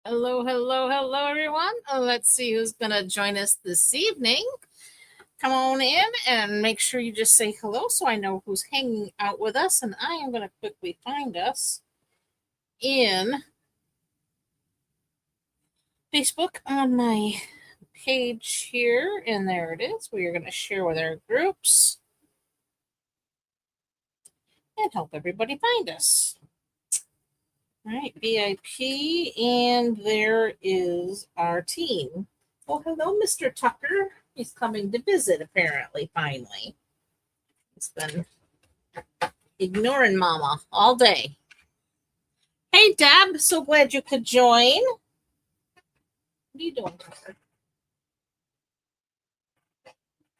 Hello, hello, hello, everyone. Let's see who's going to join us this evening. Come on in and make sure you just say hello so I know who's hanging out with us. And I am going to quickly find us in Facebook on my page here. And there it is. We are going to share with our groups and help everybody find us. All right, VIP, and there is our team. Well, hello, Mr. Tucker. He's coming to visit, apparently, finally. He's been ignoring Mama all day. Hey, Deb, so glad you could join. What are you doing, Tucker?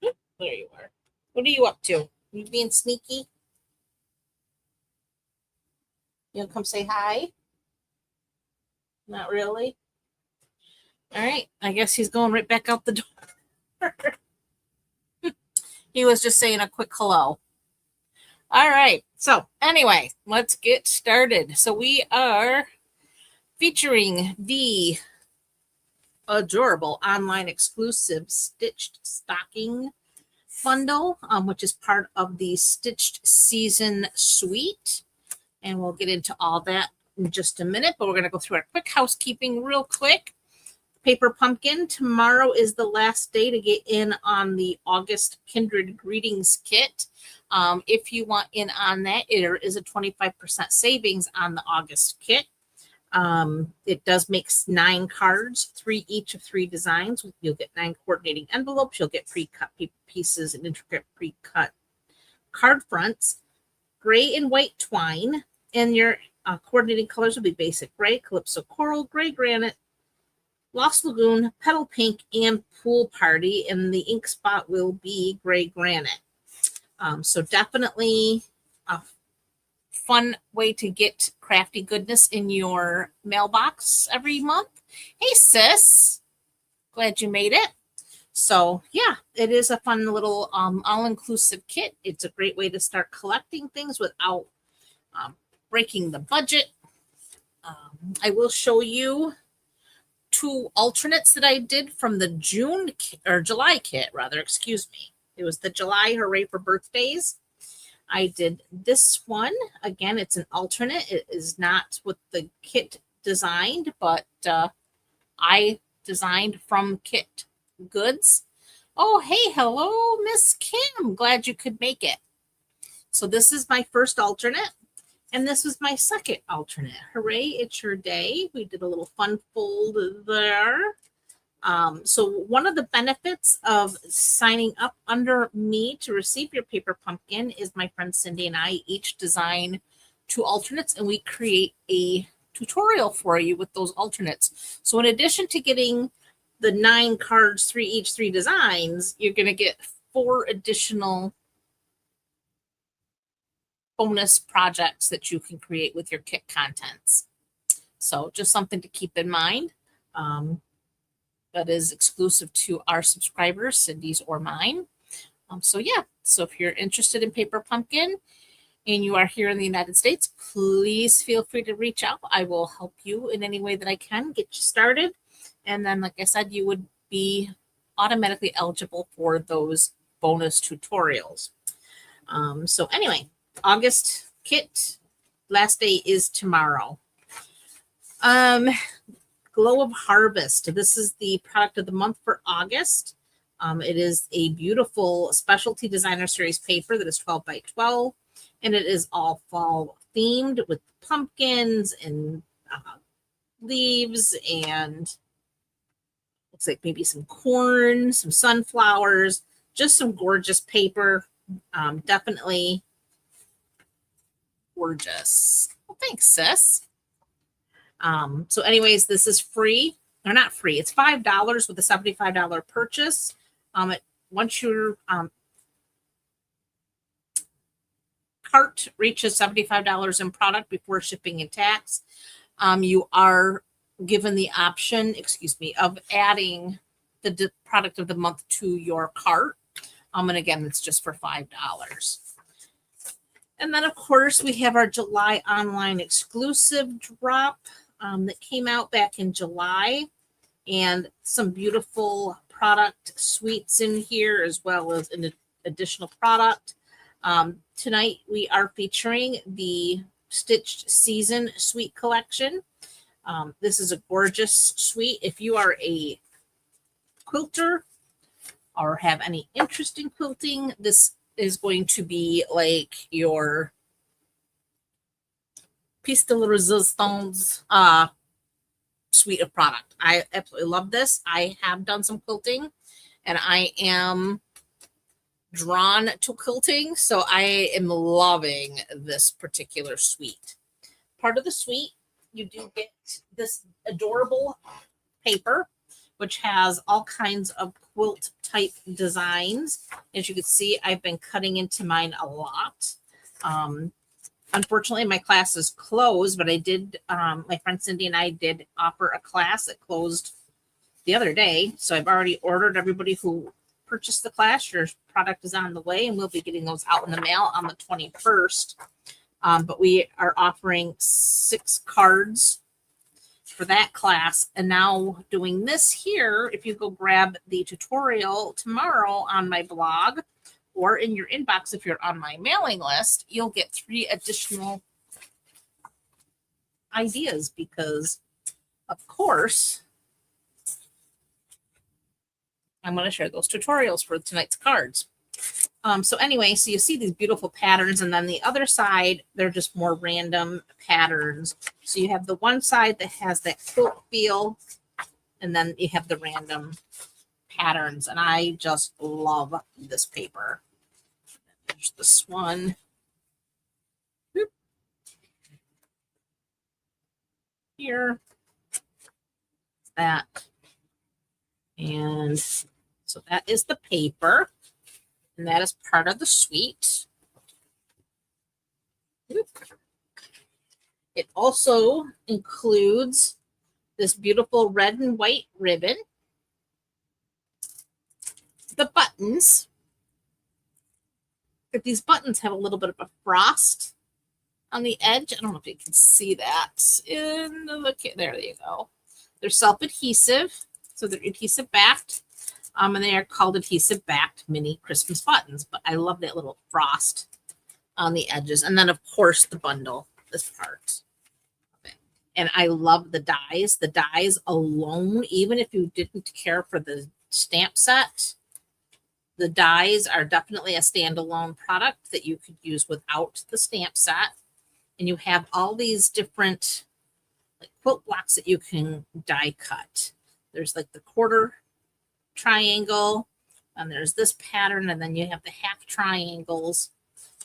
There you are. What are you up to? You being sneaky? You gonna come say hi? Not really. All right. I guess he's going right back out the door. He was just saying a quick hello. All right. So anyway, let's get started. So we are featuring the adorable online exclusive stitched stocking bundle, which is part of the Stitched Season Suite. And we'll get into all that in just a minute, but we're going to go through our quick housekeeping real quick. Paper Pumpkin, tomorrow is the last day to get in on the August Kindred Greetings Kit. If you want in on that, there is a 25% savings on the August kit. It does make 9 cards, 3 each of 3 designs. You'll get 9 coordinating envelopes. You'll get pre-cut pieces and intricate pre-cut card fronts, gray and white twine, and your coordinating colors will be basic gray, calypso coral, gray granite, Lost Lagoon, petal pink, and pool party. And the ink spot will be gray granite. So definitely a fun way to get crafty goodness in your mailbox every month. Hey, sis. Glad you made it. So yeah, it is a fun little all-inclusive kit. It's a great way to start collecting things without breaking the budget. I will show you 2 alternates that I did from the July kit, rather, excuse me. It was the July Hooray for Birthdays. I did this one. Again, it's an alternate. It is not what the kit designed, but I designed from kit goods. Oh, hey, hello, Miss Kim. Glad you could make it. So this is my first alternate, and this is my second alternate. Hooray, it's your day. We did a little fun fold there. So one of the benefits of signing up under me to receive your Paper Pumpkin is my friend Cindy and I each design 2 alternates, and we create a tutorial for you with those alternates. So in addition to getting the 9 cards, 3 each, 3 designs, you're going to get 4 additional bonus projects that you can create with your kit contents. So just something to keep in mind. That is exclusive to our subscribers, Cindy's or mine. So yeah, so if you're interested in Paper Pumpkin and you are here in the United States, please feel free to reach out. I will help you in any way that I can, get you started. And then, like I said, you would be automatically eligible for those bonus tutorials. So anyway, August kit, last day is tomorrow. Glow of Harvest. This is the product of the month for August. It is a beautiful specialty designer series paper that is 12 by 12, and it is all fall themed with pumpkins and leaves and looks like maybe some corn, some sunflowers, just some gorgeous paper. Definitely gorgeous. Well, thanks, sis. So anyways, this is free. Or not free. It's $5 with a $75 purchase. Once you're cart reaches $75 in product before shipping and tax, you are given the option, of adding the product of the month to your cart. And again, it's just for $5. And then, of course, we have our July online exclusive drop that came out back in July, and some beautiful product suites in here, as well as an additional product. Tonight, we are featuring the Stitched Season Suite Collection. This is a gorgeous suite. If you are a quilter or have any interest in quilting, this is going to be like your piece de resistance suite of product. I absolutely love this. I have done some quilting, and I am drawn to quilting, so I am loving this particular suite. Part of the suite, you do get this adorable paper, which has all kinds of quilt type designs. As you can see, I've been cutting into mine a lot. Unfortunately, my class is closed, but I did, my friend Cindy and I did offer a class that closed the other day. So I've already ordered everybody who purchased the class. Your product is on the way, and we'll be getting those out in the mail on the 21st. But we are offering 6 cards for that class. And now doing this here, if you go grab the tutorial tomorrow on my blog or in your inbox, if you're on my mailing list, you'll get 3 additional ideas because, of course, I'm going to share those tutorials for tonight's cards. So anyway, so you see these beautiful patterns, and then the other side, they're just more random patterns. So you have the one side that has that quilt feel, and then you have the random patterns, and I just love this paper. There's this one. Whoop. Here. That. And so that is the paper. And that is part of the suite. It also includes this beautiful red and white ribbon, the buttons. But these buttons have a little bit of a frost on the edge. I don't know if you can see that in the, there you go. They're self-adhesive, so they're adhesive backed. And they are called adhesive backed mini Christmas buttons. But I love that little frost on the edges. And then, of course, the bundle, this part. And I love the dies. The dies alone, even if you didn't care for the stamp set, the dies are definitely a standalone product that you could use without the stamp set. And you have all these different like quilt blocks that you can die cut. There's like the quarter triangle, and there's this pattern, and then you have the half triangles,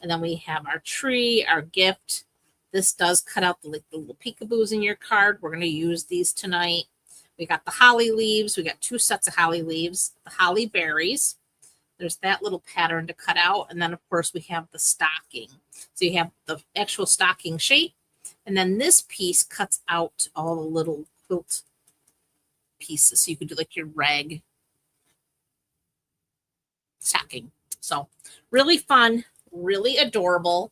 and then we have our tree, our gift. This does cut out the little peekaboos in your card. We're going to use these tonight. We got the holly leaves. We got 2 sets of holly leaves, the holly berries. There's that little pattern to cut out, and then of course we have the stocking. So you have the actual stocking shape, and then this piece cuts out all the little quilt pieces. So you could do like your rag stocking. So really fun, really adorable.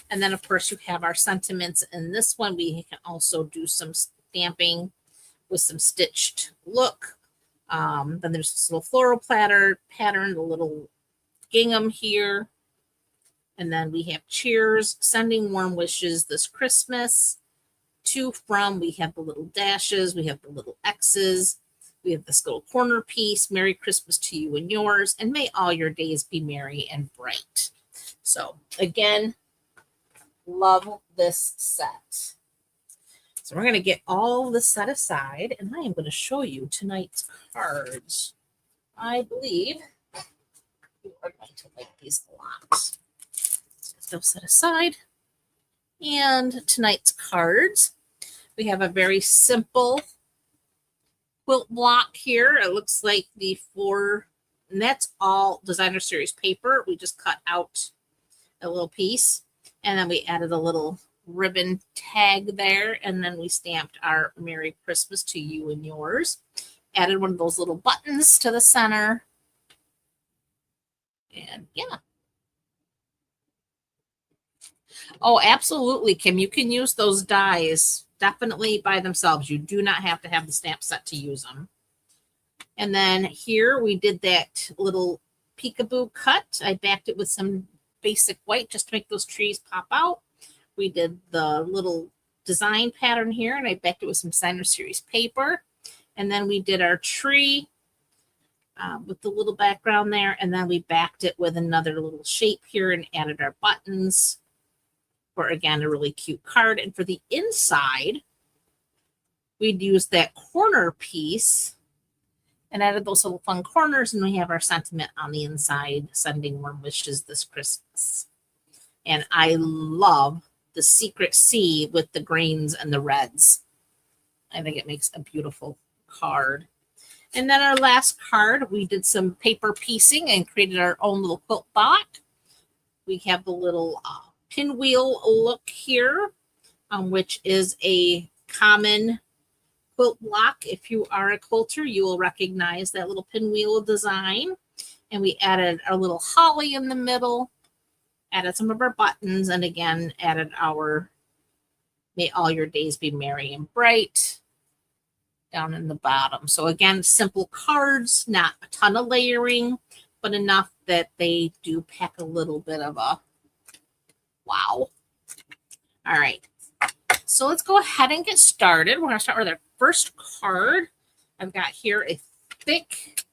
And then of course you have our sentiments. In this one, we can also do some stamping with some stitched look. Then there's this little floral pattern, the little gingham here. And then we have cheers, sending warm wishes this Christmas. To, from, we have the little dashes, we have the little X's. We have this little corner piece, Merry Christmas to you and yours, and may all your days be merry and bright. So again, love this set. So we're going to get all the set aside, and I am going to show you tonight's cards. I believe you are going to like these a lot. So they'll set aside. And tonight's cards, we have a very simple quilt block here. It looks like the 4, and that's all designer series paper. We just cut out a little piece. And then we added a little ribbon tag there. And then we stamped our Merry Christmas to you and yours. Added one of those little buttons to the center. And yeah. Oh, absolutely, Kim. You can use those dies definitely by themselves. You do not have to have the stamp set to use them. And then here we did that little peekaboo cut. I backed it with some basic white just to make those trees pop out. We did the little design pattern here, and I backed it with some Designer Series paper. And then we did our tree with the little background there. And then we backed it with another little shape here and added our buttons for, again, a really cute card. And for the inside, we'd use that corner piece and added those little fun corners, and we have our sentiment on the inside, sending warm wishes this Christmas. And I love the secret C with the greens and the reds. I think it makes a beautiful card. And then our last card, we did some paper piecing and created our own little quilt block. We have the little pinwheel look here, which is a common quilt block. If you are a quilter, you will recognize that little pinwheel design. And we added our little holly in the middle, added some of our buttons, and again, added our May All Your Days Be Merry and Bright down in the bottom. So again, simple cards, not a ton of layering, but enough that they do pack a little bit of a wow. All right. So let's go ahead and get started. We're going to start with our first card. I've got here a thick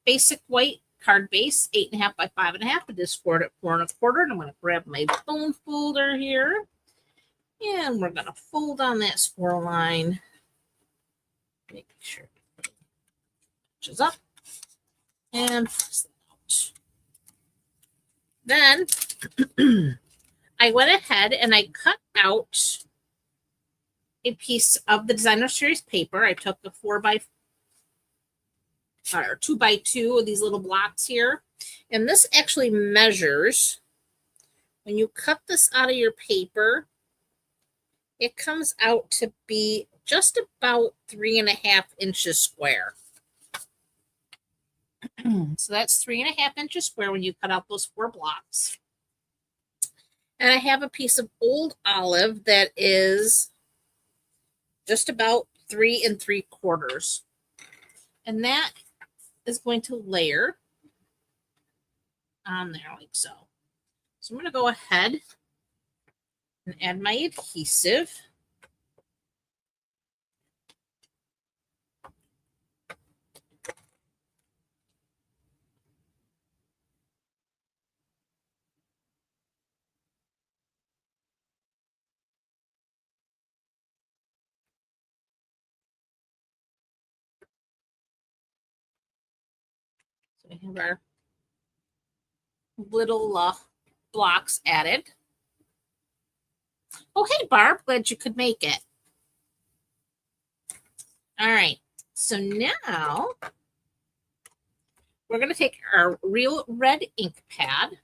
basic white card base, 8.5 by 5.5. It is scored at 4 1/4. And I'm going to grab my bone folder here. And we're going to fold on that score line. Make sure it matches up. And press that out. Then I went ahead and I cut out a piece of the Designer Series paper. I took the 2 by 2 of these little blocks here. And this actually measures, when you cut this out of your paper, it comes out to be just about 3.5 inches square. So that's 3.5 inches square when you cut out those 4 blocks. And I have a piece of old olive that is just about 3 3/4. And that is going to layer on there like so. So I'm going to go ahead and add my adhesive. So we have our little blocks added. Oh, hey, Barb. Glad you could make it. All right. So now we're going to take our real red ink pad.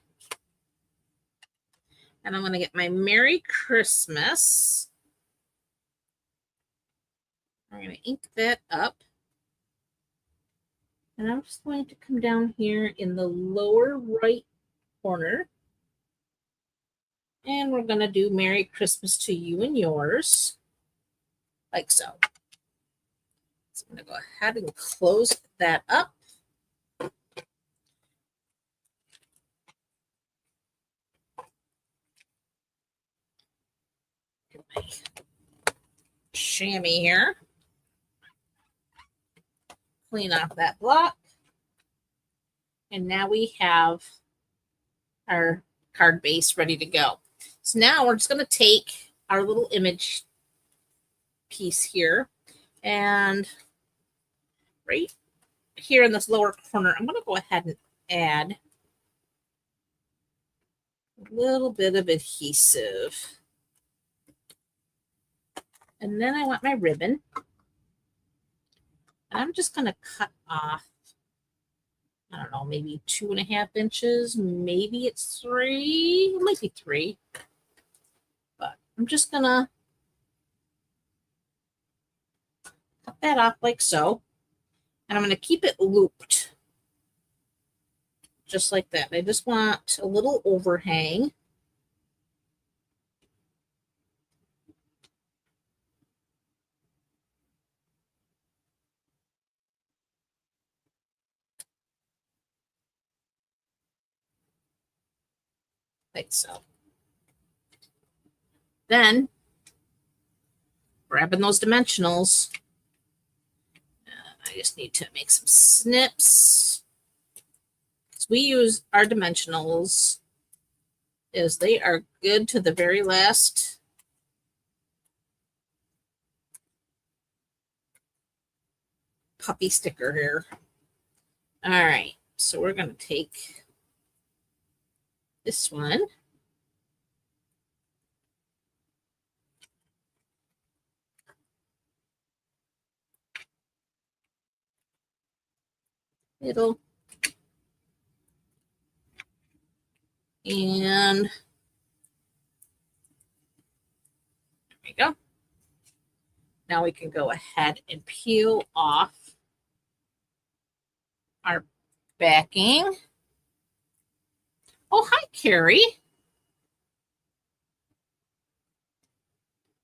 And I'm going to get my Merry Christmas. I'm going to ink that up. And I'm just going to come down here in the lower right corner. And we're going to do Merry Christmas to you and yours, like so. So I'm going to go ahead and close that up. Get my chamois here. Clean off that block. And now we have our card base ready to go. So now we're just going to take our little image piece here, and right here in this lower corner, I'm going to go ahead and add a little bit of adhesive. And then I want my ribbon. And I'm just going to cut off, I don't know, maybe 2.5 inches. Maybe it's 3. It might be 3. I'm just gonna cut that off like so. And I'm gonna keep it looped. Just like that. I just want a little overhang. Like so. Then, grabbing those dimensionals, I just need to make some snips. So we use our dimensionals as they are good to the very last puppy sticker here. All right, so we're going to take this one. Middle. And there we go. Now we can go ahead and peel off our backing. Oh, hi, Carrie.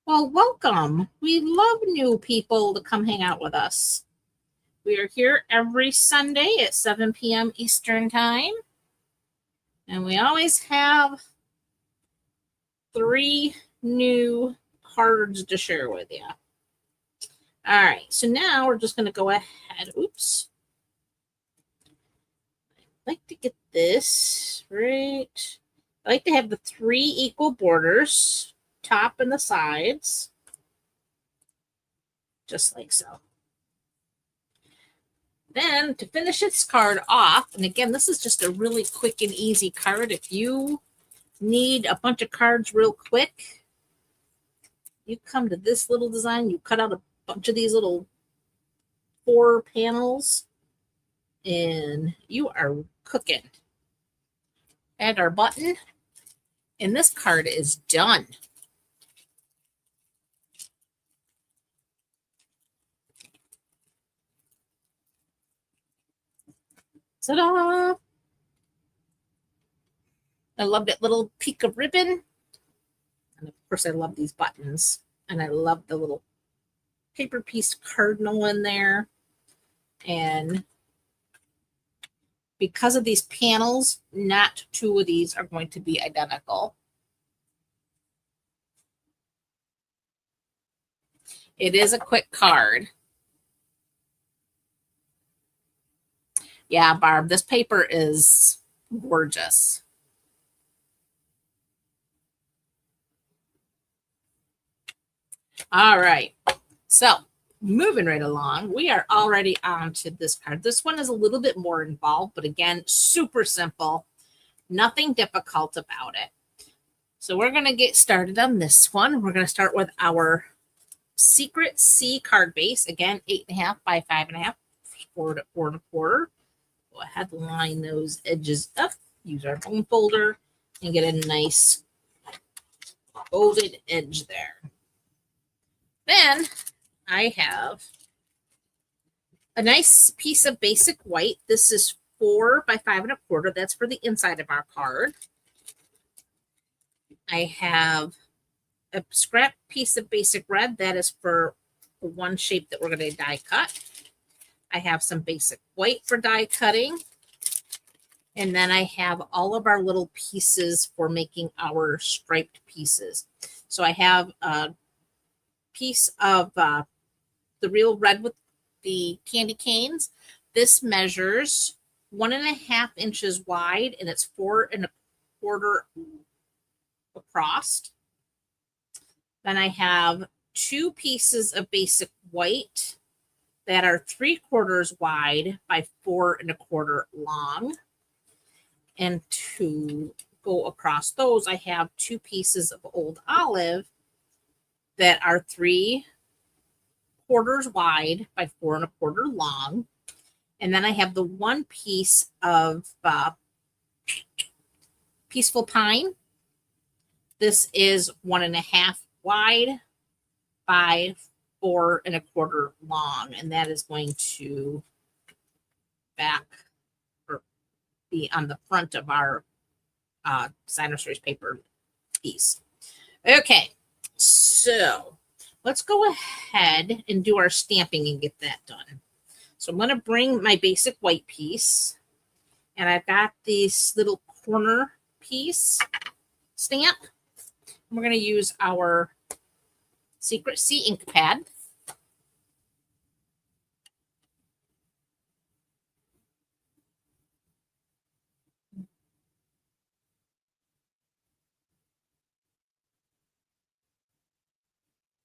Well, welcome. We love new people to come hang out with us. We are here every Sunday at 7 p.m. Eastern Time. And we always have 3 new cards to share with you. All right, so now we're just going to go ahead. Oops. I like to get this right. I like to have the 3 equal borders, top and the sides, just like so. Then to finish this card off, and again, this is just a really quick and easy card. If you need a bunch of cards real quick, you come to this little design, you cut out a bunch of these little 4 panels, and you are cooking. Add our button, and this card is done. Ta-da! I love that little peak of ribbon. And of course, I love these buttons. And I love the little paper piece cardinal in there. And because of these panels, not 2 of these are going to be identical. It is a quick card. Yeah, Barb, this paper is gorgeous. All right, so moving right along, we are already on to this card. This one is a little bit more involved, but again, super simple. Nothing difficult about it. So we're going to get started on this one. We're going to start with our Secret C card base. Again, 8.5 by 5.5, 4 to 4.25. Go ahead, line those edges up. Use our bone folder and get a nice folded edge there. Then I have a nice piece of basic white. This is 4 by 5.25. That's for the inside of our card. I have a scrap piece of basic red. That is for the one shape that we're going to die cut. I have some basic white for die cutting. And then I have all of our little pieces for making our striped pieces. So I have a piece of the real red with the candy canes. This measures 1.5 inches wide and it's 4.25 across. Then I have 2 pieces of basic white that are 3/4 wide by 4.25 long. And to go across those, I have 2 pieces of old olive that are 3/4 wide by 4.25 long. And then I have the 1 piece of Peaceful Pine. This is 1.5 wide by 4 1/4 long, and that is going to back or be on the front of our designer series paper piece. Okay, so let's go ahead and do our stamping and get that done. So I'm going to bring my basic white piece, and I've got this little corner piece stamp. We're going to use our Secret Sea ink pad.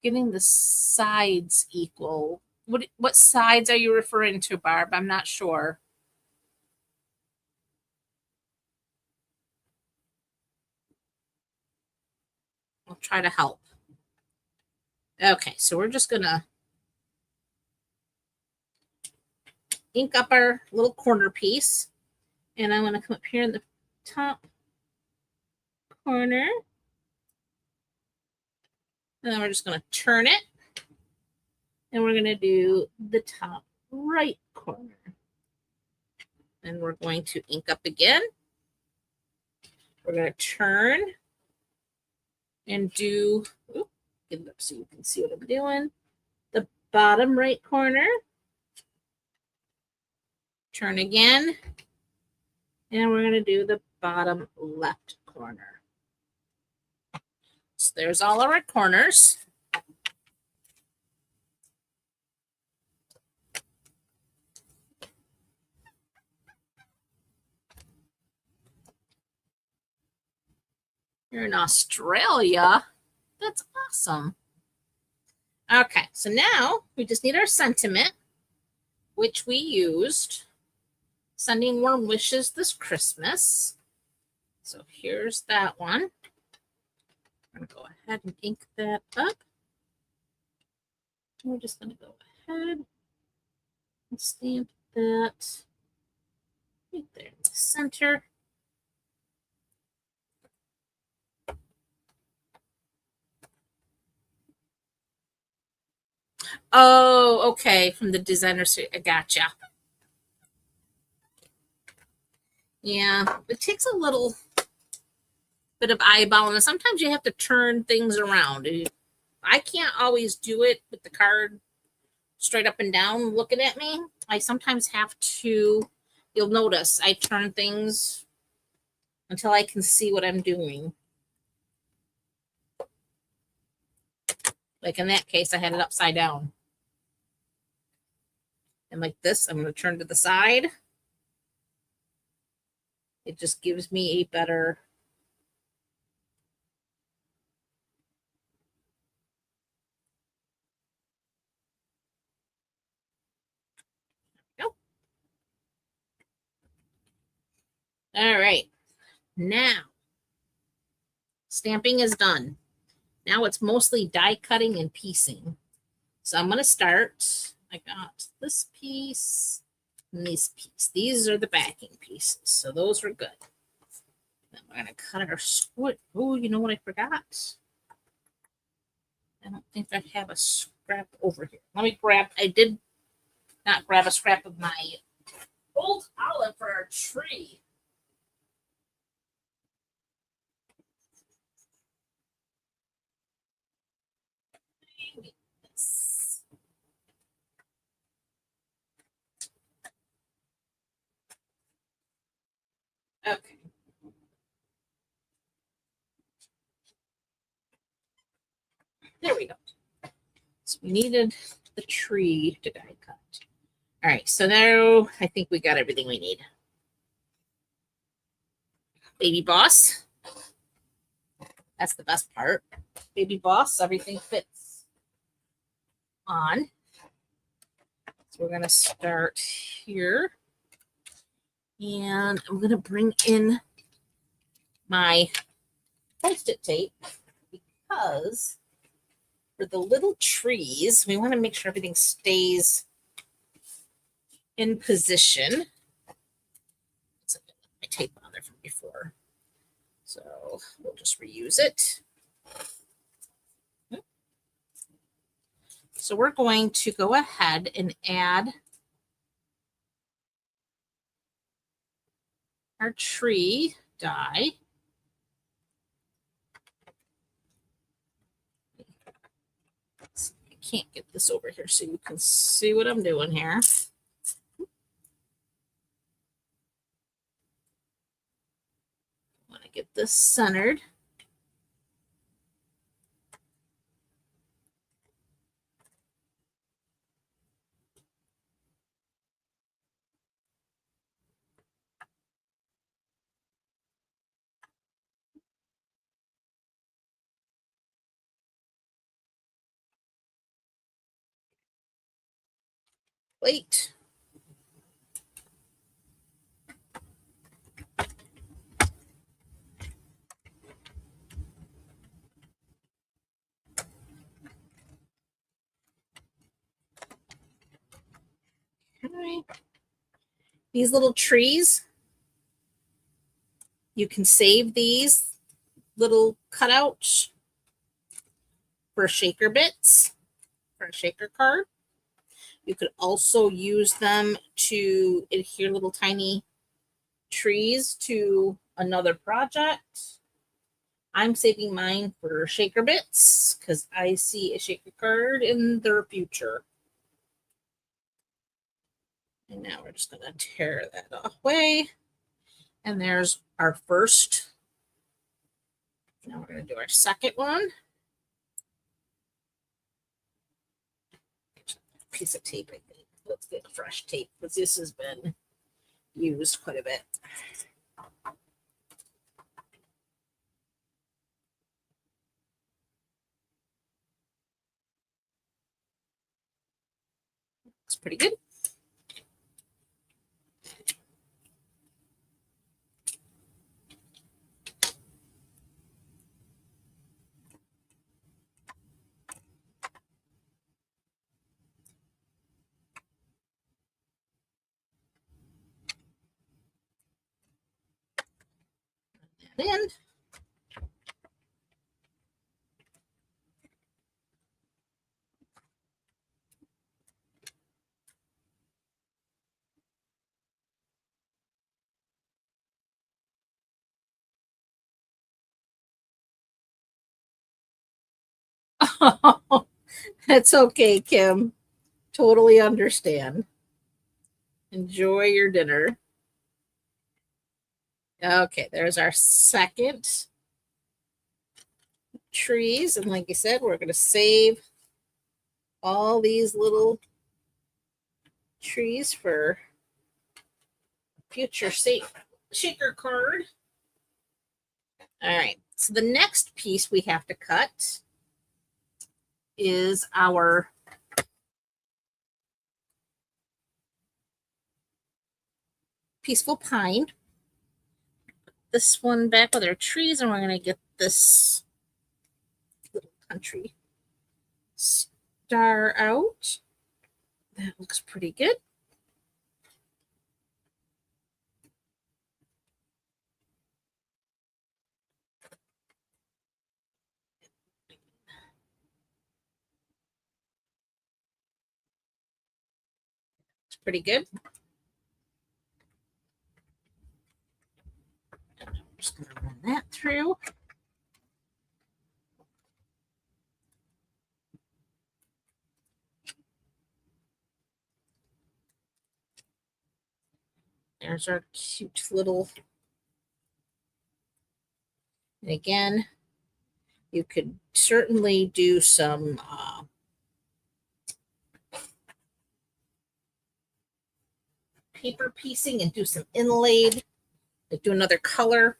Getting the sides equal. What sides are you referring to, Barb? I'm not sure. I'll try to help. Okay, so we're just gonna ink up our little corner piece, and I'm gonna come up here in the top corner, and then we're just gonna turn it, and we're gonna do the top right corner, and we're going to ink up again. We're gonna turn and do, get it up so you can see what I'm doing. The bottom right corner. Turn again. And we're going to do the bottom left corner. So there's all of our corners. You're in Australia. That's awesome. Okay, so now we just need our sentiment, which we used sending warm wishes this Christmas. So here's that one. I'm going to go ahead and ink that up. We're just going to go ahead and stamp that right there in the center. Oh, okay. From the designer series. I gotcha. Yeah, it takes a little bit of eyeballing, and sometimes you have to turn things around. I can't always do it with the card straight up and down looking at me. I sometimes have to, you'll notice I turn things until I can see what I'm doing. Like in that case, I had it upside down. And like this, I'm going to turn to the side. It just gives me a better All right. Now, stamping is done. Now it's mostly die cutting and piecing. So I'm going to start. I got this piece and this piece. These are the backing pieces. So those are good. Then we're going to cut our squid. Oh, you know what I forgot? I don't think I have a scrap over here. Let me grab, I did not grab a scrap of my old olive for our tree. Okay. There we go. So we needed the tree to die cut. All right, so now I think we got everything we need. Baby boss. That's the best part. Baby boss, everything fits on. So we're going to start here. And I'm going to bring in my Post-it tape because for the little trees, we want to make sure everything stays in position. My tape on there from before. So we'll just reuse it. So we're going to go ahead and add our tree die. I can't get this over here so you can see what I'm doing here. I want to get this centered. Wait. Okay. These little trees, you can save these little cutouts for shaker bits, for a shaker card. You could also use them to adhere little tiny trees to another project. I'm saving mine for shaker bits because I see a shaker card in their future. And now we're just going to tear that away. And there's our first. Now we're going to do our second one. Piece of tape, I think. Let's get fresh tape because this has been used quite a bit. It's pretty good. In. That's okay, Kim. Totally understand. Enjoy your dinner. Okay, there's our second trees. And like I said, we're going to save all these little trees for future shaker card. All right, so the next piece we have to cut is our peaceful pine. This one back with our trees, and we're going to get this little country star out. That looks pretty good. It's pretty good. I'm just going to run that through. There's our cute little, and again, you could certainly do some paper piecing and do some inlaid, like do another color,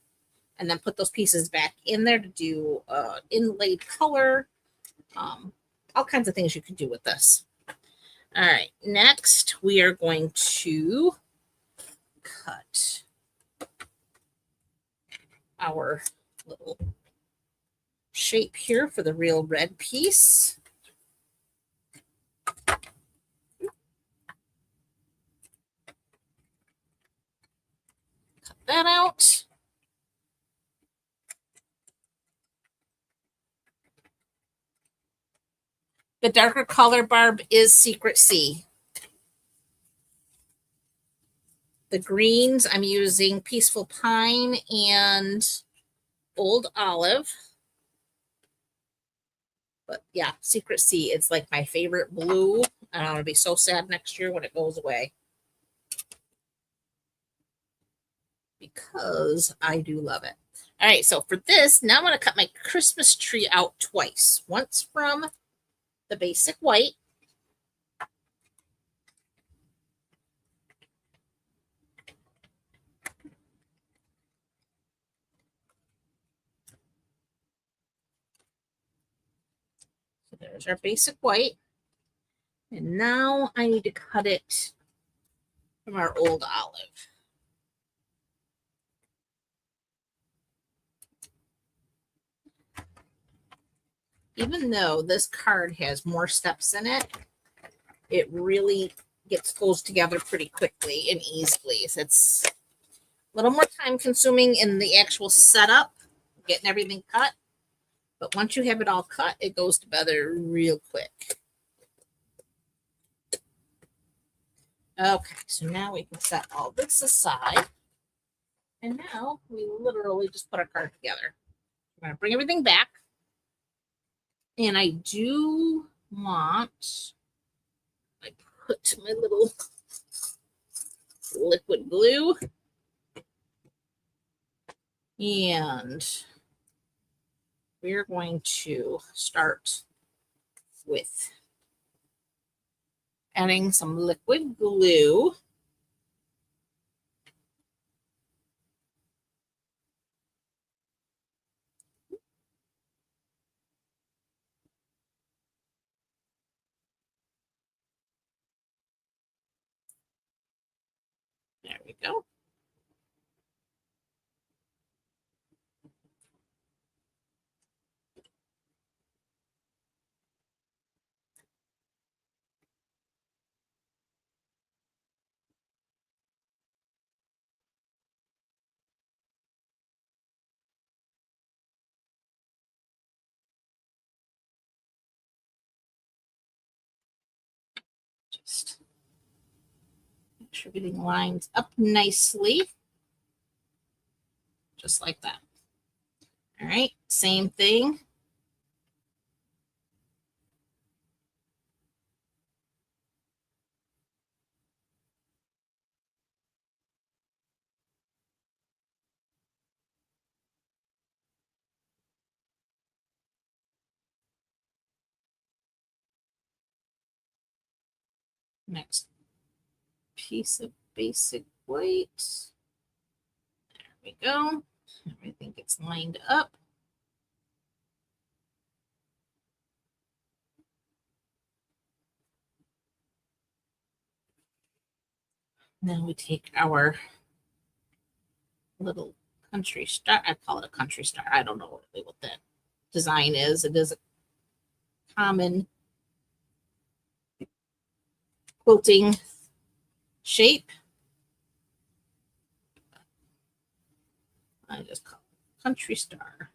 and then put those pieces back in there to do inlaid color. All kinds of things you can do with this. All right, next we are going to cut our little shape here for the real red piece. Cut that out. The darker color, Barb, is Secret Sea. The greens, I'm using Peaceful Pine and Old Olive. But yeah, Secret Sea is like my favorite blue. And I'm going to be so sad next year when it goes away. Because I do love it. All right, so for this, now I'm going to cut my Christmas tree out twice. Once from the basic white. So there's our basic white. And now I need to cut it from our Old Olive. Even though this card has more steps in it, it really goes together pretty quickly and easily. So it's a little more time consuming in the actual setup, getting everything cut. But once you have it all cut, it goes together real quick. Okay, so now we can set all this aside. And now we literally just put our card together. I'm going to bring everything back. And I do want, I put my little liquid glue. And we're going to start with adding some liquid glue. There we go. Just make sure everything lines up nicely. Just like that. All right, same thing. Next piece of basic white. There we go. Everything gets lined up. Then we take our little country star. I call it a country star. I don't know really what that design is. It is a common quilting shape. I just call it country star.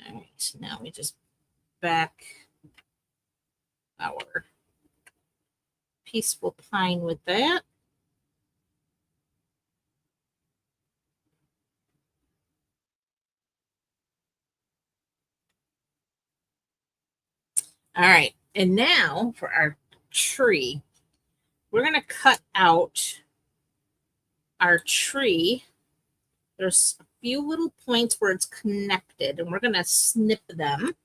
All right, so now we just back our Peaceful Pine with that. All right, and now for our tree, we're going to cut out our tree. There's a few little points where it's connected, and we're going to snip them.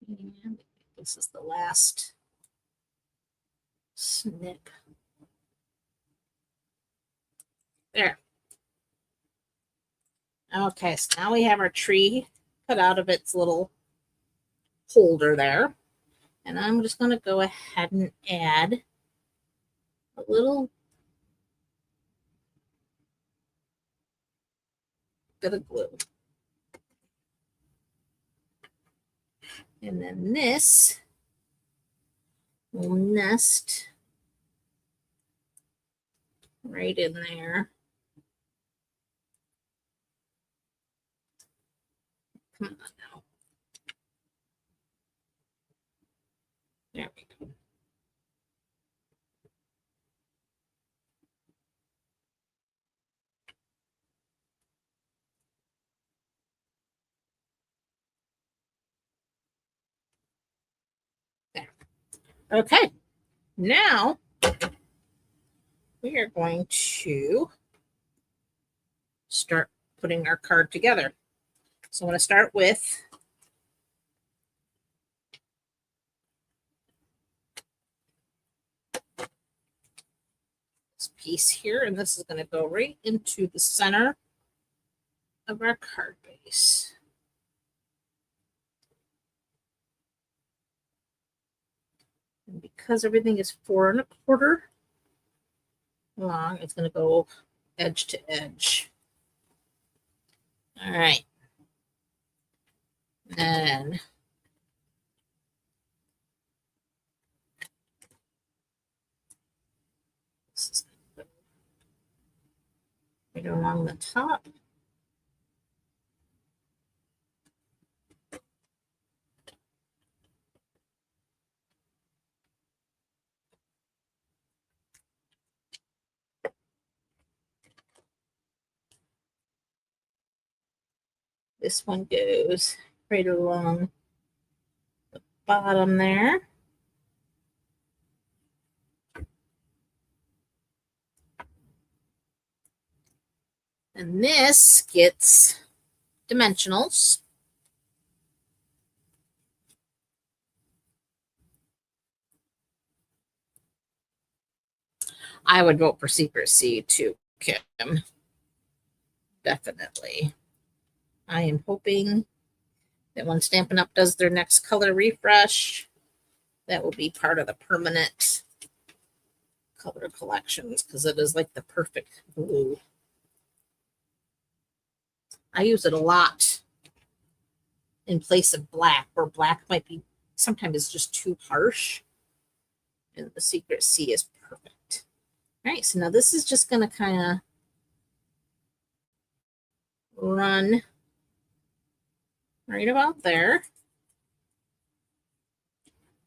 And this is the last snip. There. Okay, so now we have our tree cut out of its little holder there. And I'm just going to go ahead and add a little bit of glue. And then this will nest right in there. Come on now. There we go. There. Okay. Now we are going to start putting our card together. So I'm going to start with this piece here, and this is going to go right into the center of our card base. And because everything is 4 1/4 long, it's going to go edge to edge. All right. And this is right along the top. This one goes right along the bottom there. And this gets dimensionals. I would vote for secrecy too, Kim. Definitely. I am hoping that when Stampin' Up! Does their next color refresh, that will be part of the permanent color collections, because it is like the perfect blue. I use it a lot in place of black, where black might be sometimes it's just too harsh. And the Secret C is perfect. All right, so now this is just going to kind of run right about there.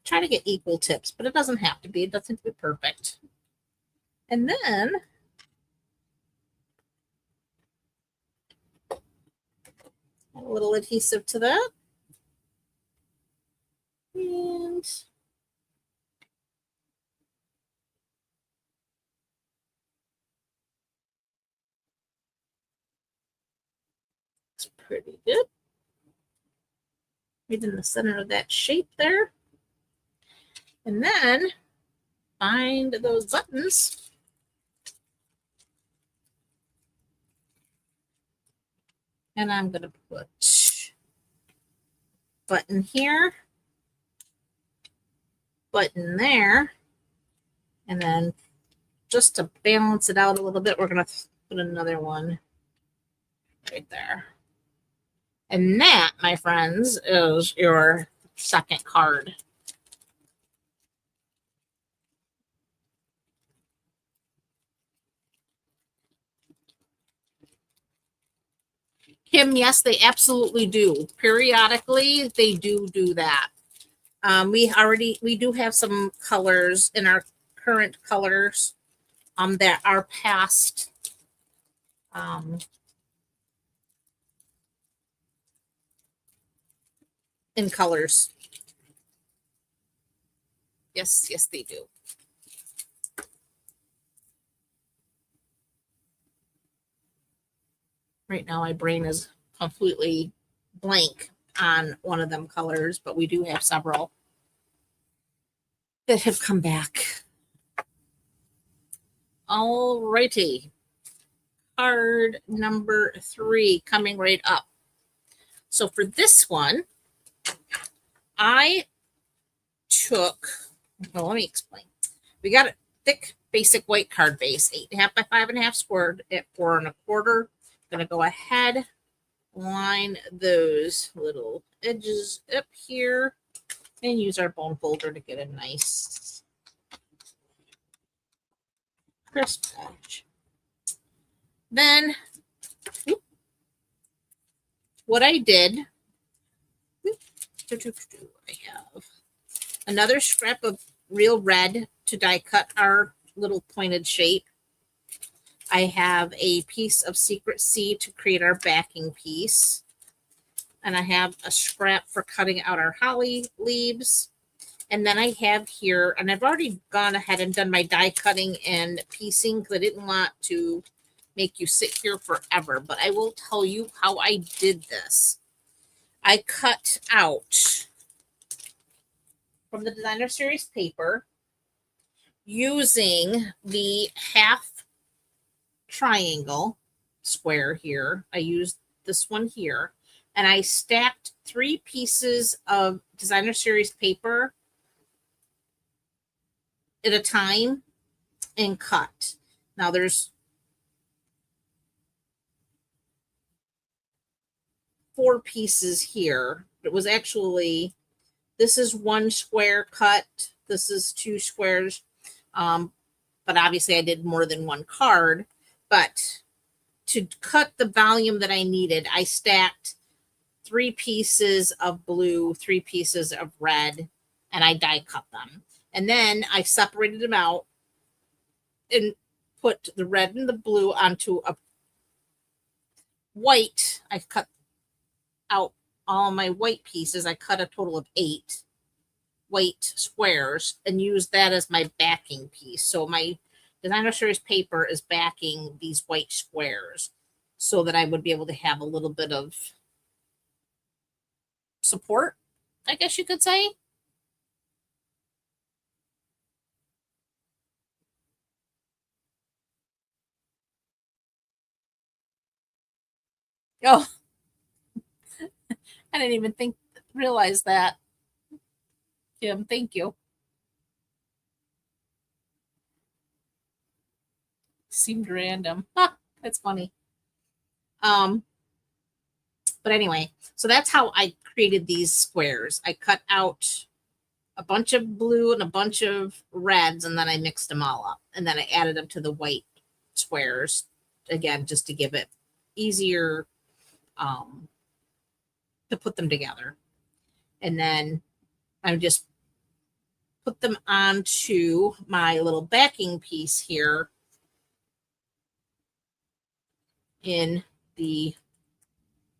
Try to get equal tips, but it doesn't have to be. It doesn't have to be perfect. And then add a little adhesive to that. And it's pretty good. Right in the center of that shape there. And then find those buttons. And I'm going to put button here, button there, and then just to balance it out a little bit, we're going to put another one right there. And that, my friends, is your second card. Kim, yes, they absolutely do. Periodically, they do that. We do have some colors in our current colors that are past in colors. Yes, they do. Right now, my brain is completely blank, on one of them colors, but we do have several that have come back. All righty. Card number 3 coming right up. So for this one, I took, well, let me explain. We got a thick basic white card base, 8.5 by 5.5 squared at 4 1/4. Gonna go ahead, line those little edges up here, and use our bone folder to get a nice crisp edge. Then what I did, I have another scrap of real red to die cut our little pointed shape. I have a piece of Secret C to create our backing piece. And I have a scrap for cutting out our holly leaves. And then I have here, and I've already gone ahead and done my die cutting and piecing because I didn't want to make you sit here forever. But I will tell you how I did this. I cut out from the Designer Series paper using the half triangle square here. I used this one here, and I stacked 3 pieces of Designer Series paper at a time and cut. Now there's 4 pieces here. It was actually, this is 1 square cut. This is 2 squares. But obviously I did more than 1 card. But to cut the volume that I needed, I stacked 3 pieces of blue, 3 pieces of red, and I die cut them. And then I separated them out and put the red and the blue onto a white. I cut out all my white pieces. I cut a total of 8 white squares and used that as my backing piece. So my Designer Series paper is backing these white squares so that I would be able to have a little bit of support, I guess you could say. Oh, I didn't even realize that. Kim, thank you. Seemed random. That's funny. But anyway, so that's how I created these squares. I cut out a bunch of blue and a bunch of reds, and then I mixed them all up. And then I added them to the white squares, again, just to give it easier to put them together. And then I just put them onto my little backing piece here in the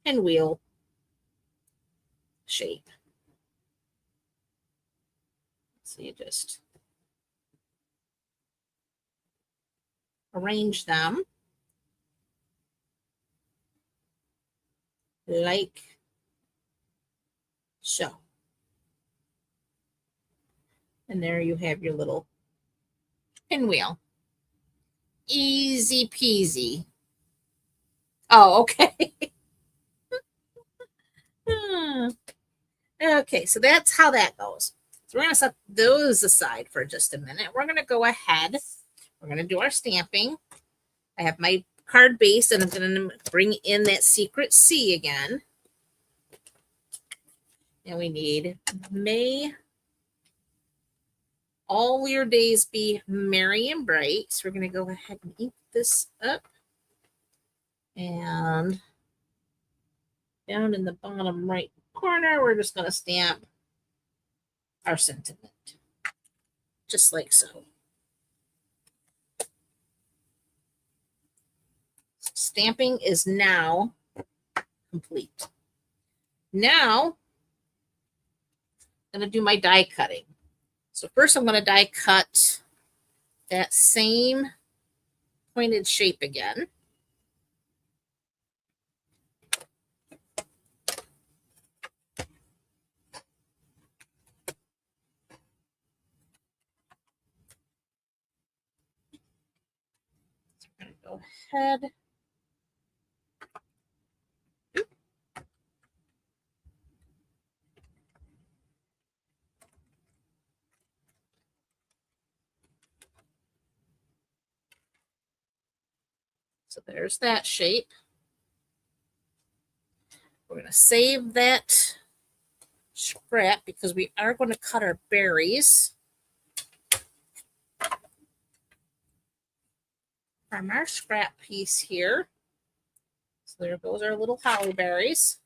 pinwheel shape. So you just arrange them like so. And there you have your little pinwheel. Easy peasy. Oh, okay. Okay, so that's how that goes. So we're going to set those aside for just a minute. We're going to go ahead. We're going to do our stamping. I have my card base, and I'm going to bring in that Secret C again. And we need May all your days be merry and bright. So we're going to go ahead and ink this up. And down in the bottom right corner, we're just going to stamp our sentiment. Just like so. Stamping is now complete. Now, I'm going to do my die cutting. So first I'm going to die cut that same pointed shape again. ahead. So there's that shape. We're going to save that scrap because we are going to cut our berries from our scrap piece here. So there goes our little holly berries.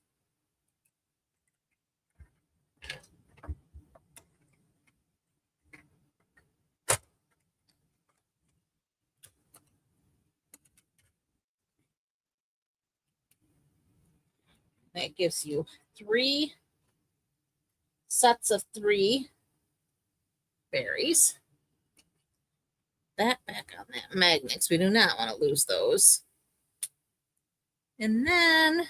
That gives you 3 sets of 3 berries. That back on that magnet. We do not want to lose those. And then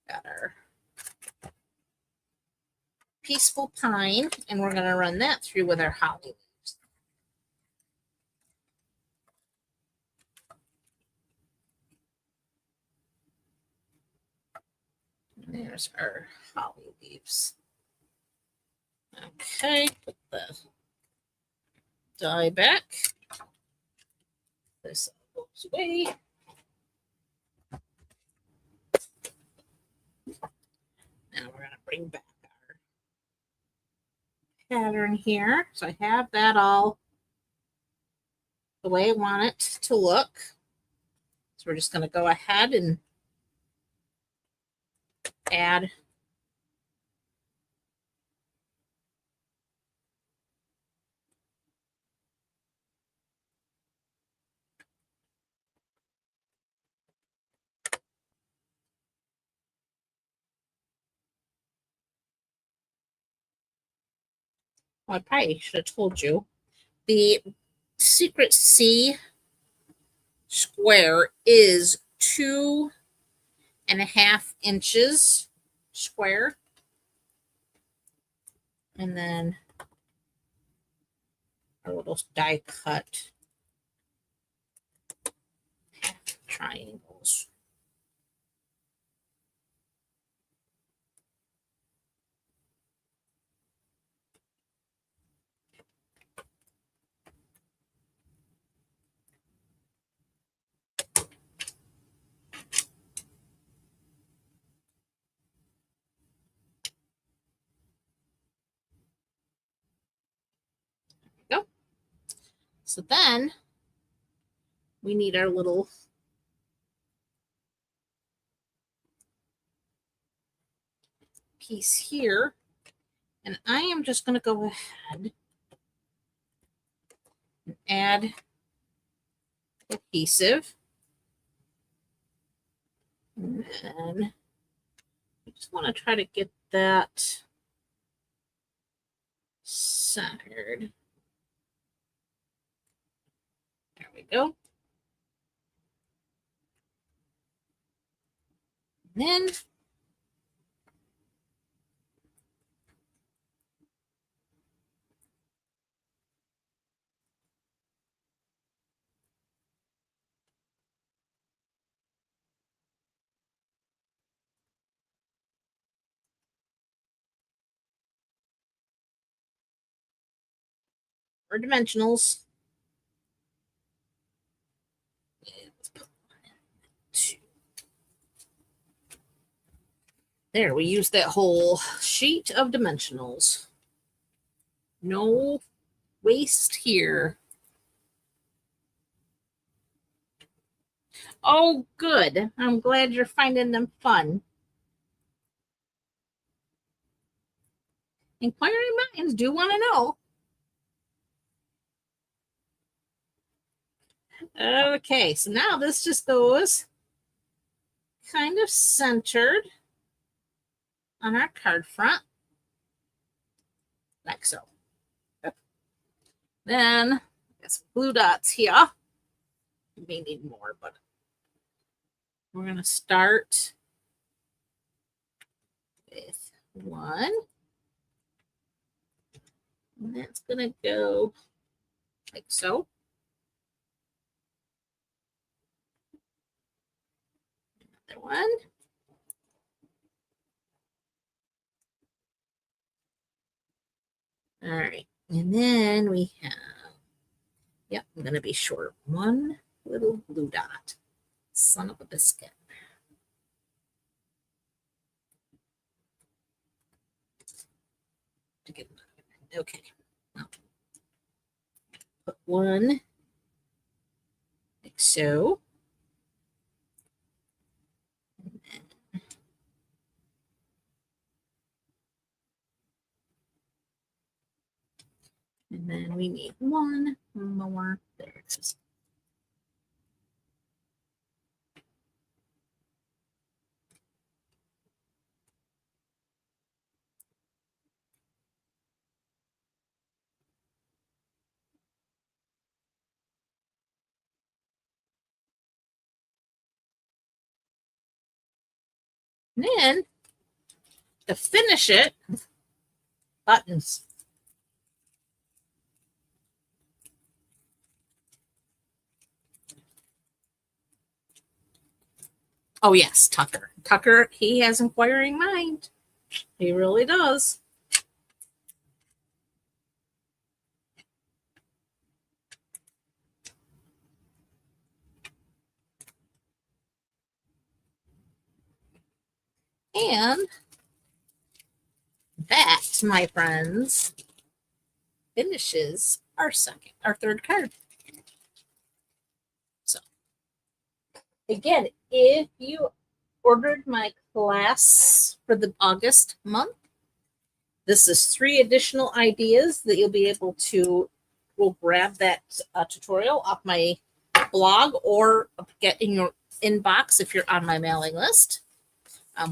got our peaceful pine, and we're going to run that through with our holly leaves. And there's our holly leaves. Okay, put the die back. This goes away. Now we're going to bring back our pattern here. So I have that all the way I want it to look. So we're just going to go ahead and add I probably should have told you. The secret C square is 2.5 inches square. And then our little die cut triangles. Go. So then we need our little piece here. And I am just going to go ahead and add adhesive. And then I just want to try to get that centered. There we go. And then our dimensionals. There, we use that whole sheet of dimensionals. No waste here. Oh, good. I'm glad you're finding them fun. Inquiring minds do want to know. Okay, so now this just goes kind of centered on our card front, like so. Then, got some blue dots here. You may need more, but we're going to start with 1, And that's going to go like so. Another one. All right. And then we have, yep, I'm going to be short one little blue dot. Son of a biscuit. Okay. Well, put one like so. And then we need one more. There it is. And then to finish it, buttons. Oh, yes, Tucker. Tucker, he has inquiring mind. He really does. And that, my friends, finishes our third card. So, again, if you ordered my class for the August month, this is 3 additional ideas that you'll be able to, we'll grab that tutorial off my blog or get in your inbox if you're on my mailing list.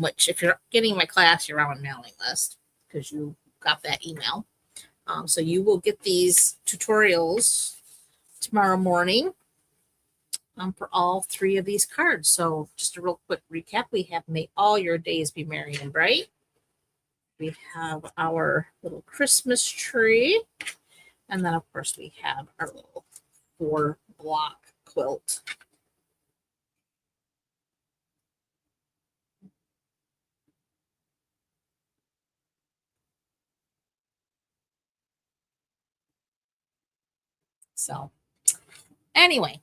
Which if you're getting my class, you're on my mailing list because you got that email. So you will get these tutorials tomorrow morning for all 3 of these cards. So just a real quick recap. We have May All Your Days Be Merry and Bright. We have our little Christmas tree. And then, of course, we have our little 4-block quilt. So anyway,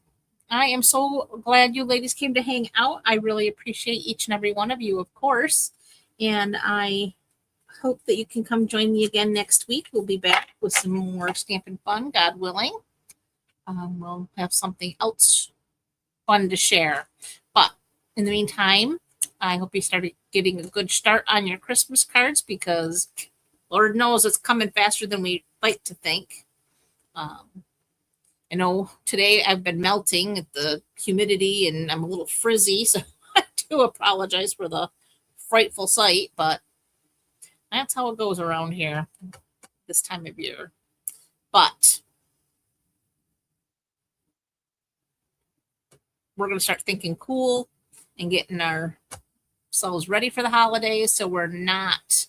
I am so glad you ladies came to hang out. I really appreciate each and every one of you, of course. And I hope that you can come join me again next week. We'll be back with some more Stampin' Fun, God willing. We'll have something else fun to share. But in the meantime, I hope you started getting a good start on your Christmas cards because Lord knows it's coming faster than we like to think. I know today I've been melting at the humidity and I'm a little frizzy, so I do apologize for the frightful sight, but that's how it goes around here this time of year. But we're going to start thinking cool and getting ourselves ready for the holidays so we're not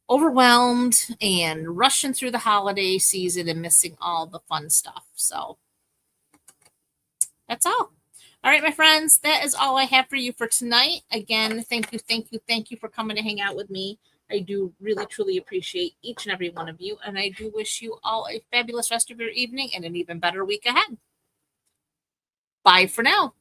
overwhelmed and rushing through the holiday season and missing all the fun stuff. So that's all. All right, my friends, that is all I have for you for tonight. Again, thank you for coming to hang out with me. I do really, truly appreciate each and every one of you, and I do wish you all a fabulous rest of your evening and an even better week ahead. Bye for now.